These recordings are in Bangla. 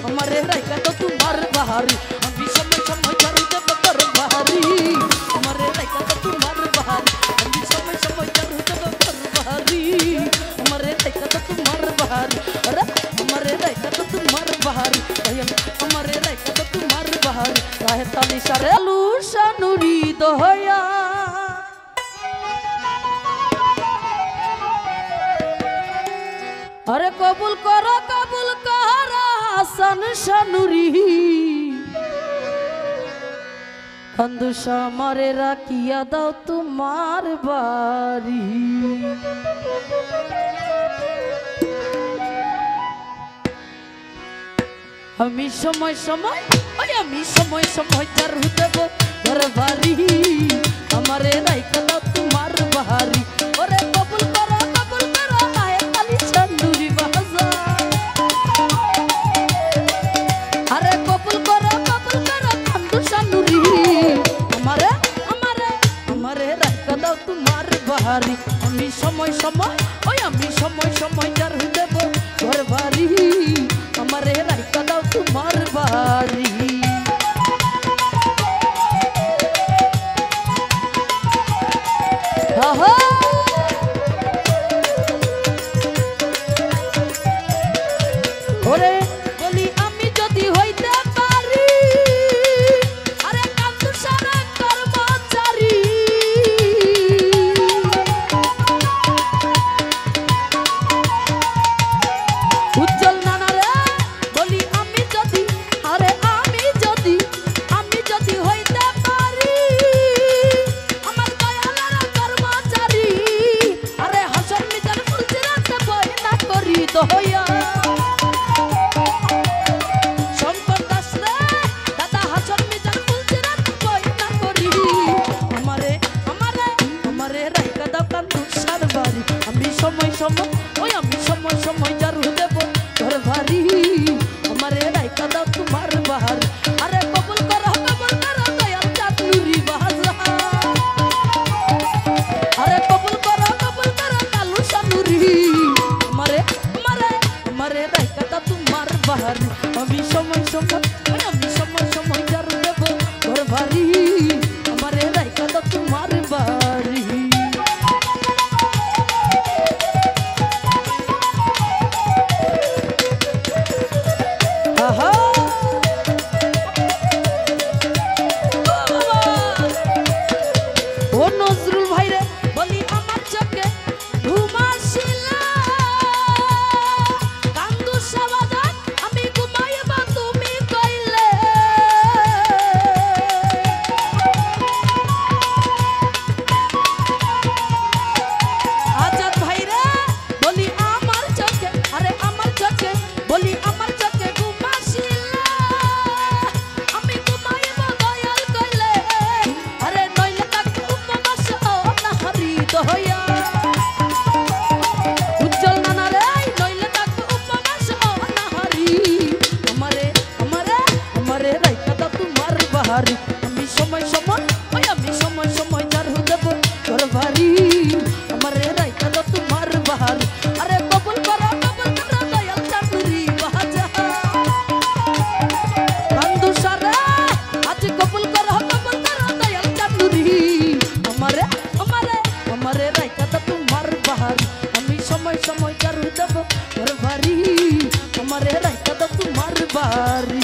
আমারে রাইকা তো তোমার বাহারি আমি সময় সময় ঝাড়ু দেব তোর বাহারি আমারে রাইকা তো তোমার বাহারি আমি সময় সময় ঝাড়ু দেব তোর বাহারি আমারে রাইকা তো তোমার বাহারি আরে আমারে রাইকা তো তোমার বাহারি আমারে রাইকা তো তোমার বাহারি রাহে তালি সারে লুশানুরি দহয়া अरे कबूल करो हासन शानुरी कंदुशा मारे राखिया दाओ तुम्हार बारी আমি সময় সময় আমি সময় সময় চারু দেব ঘর বাড়ি আমারে রাইকা দাও তোমার বাহারি ওরে কবুল করো আয় তালি চান্দুরি বাজা আরে কবুল করো কান্দু চান্দুরি আমারে আমারে আমারে রাইকা দাও তোমার বাহারি আমি সময় সময় আমি সময় সময় চারু দেব ঘর বাড়ি আমারে রাইকা দাও তোমার বাড়ি ওরে বলি আমি যদি হইতে পারি আরে কান্দু সারা কর্মচারী উজ্জ্বল নানা রে বলি আমি যদি আরে আমি যদি হইতে পারি আমার দয়ালার কর্মচারী আরে হাসন মিজান ফুলছে রাতে বই না করি দয়া শঙ্কর দাস রে দাদা হাসন মিজান ফুলছে রাতে বই না করি আমারে আমারে আমারে রাইকা দাও কান্দু সারবারি আমি সময় সময় আমি সময় সময় জারু দেব ঘর ভারি আমারে রাইকা দাও তোমার বাহার আরে কবুল করো দয়াল চাঁদনুরি বাজা আরে কবুল করো কালু শানুরি আমারে আমারে আমারে রাইকা দাও তোমার বাহার আমি সময় সময় জারু দেব ঘর ভারি আমারে রাইকা দাও তোমার বাড়ি ও নজরুল ভাই রে বলি আমার চোখে ঘুম আসিলা কান্দু সাবাদান আমি ঘুমাইব তুমি কইলে আজাদ ভাই রে বলি আমার চোখে আরে আমার চোখে বলি আমার চোখে ঘুম আসিলা আমি ঘুমাইব দয়াল কইলে আরে নইলে তাকে উপবাস অনাহারি দয়া উজ্জ্বল নানা রে নইলে তাকে উপবাস অনাহারি আমারে আমারে আমারে রাইকা দাও তোমার বাহারি আমি সময় সময় আমি সময় সময় জারু দেব ঘর বাড়ি আমারে রাইকা দাও তোমার বাহারি আরে কবুল করো দয়াল চাঁদনুরি বাজা কান্দু সারা আজ কবুল করো দয়াল চাঁদনুরি আমারে আমারে আমারে রাইকা দাও তোমার বাহারি আমি সময় সময় জারু দেব ঘর বাড়ি আমারে রাইকা দাও তোমার বাড়ি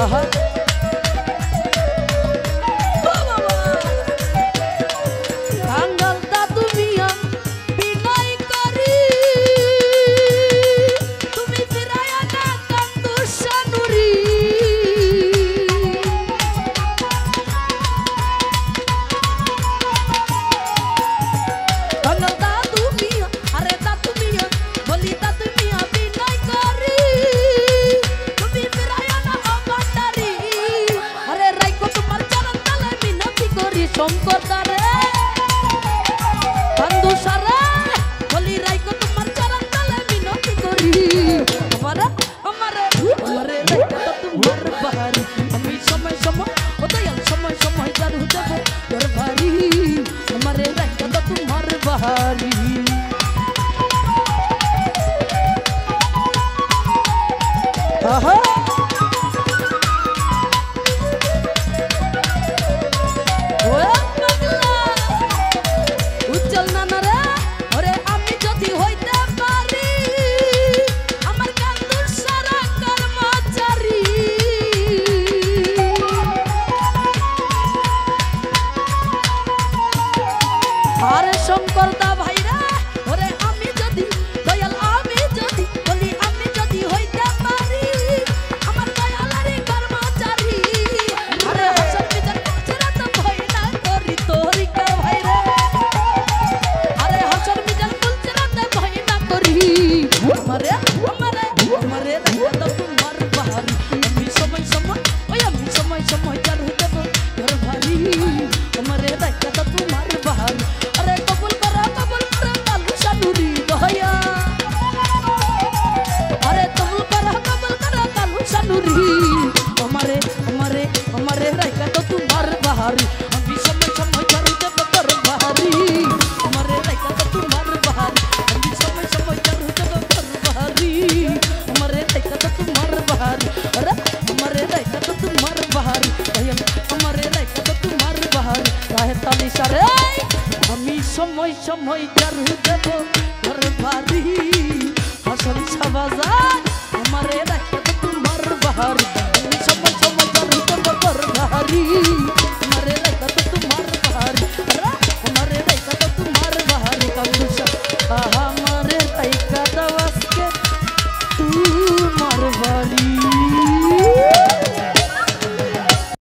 আহা কাঙ্গাল দাদু মিয়া বিনয় করি তুমি ফিরায়া না কান্দু শানুরি শঙ্কর দা ভাইরা ওরে আমি যদি দয়াল আমি যদি বলি আমি যদি হইতে পারি আমার দয়ালারি কর্মচারী আরে হাসর বিচার করছিরা তো ভয় না করি তোরি কা ভাইরা আরে হাসর বিচার করছিরা তো ভয় না করি আমারে আমারে আমারে দেখা তো তোমার বাহারি আমি সময় সময় ওই আমি সময় সময় চার হইতে ঘর ভারী আমারে দেখা তো তোমার বাহারি আরে কবুল করা কালু শানুরি ভাইয়া আরে কবুল করা কালু শানুরি আমারে আমারে আমারে দেখা তো তোমার বাহারি আমি সময় সময় চার হইতে ঘর ভারী আমারে দেখা তো তোমার বাহারি আমি সময় সময় চার হইতে ঘর ভারী আমারে দেখা তো তোমার বাহারি আরে আমারে দেখা তো তোমার বাহারি ভাইয়া আমারে দেখা তো তোমার বাহারি রাহে তালি সারে আমি সময় সময় চারু দেব ঘর ভারী হাসরি সাবাজার আমারে দেখা তো তোমার বাহারি আমি সময় সময় চারু দেব ঘর ভারী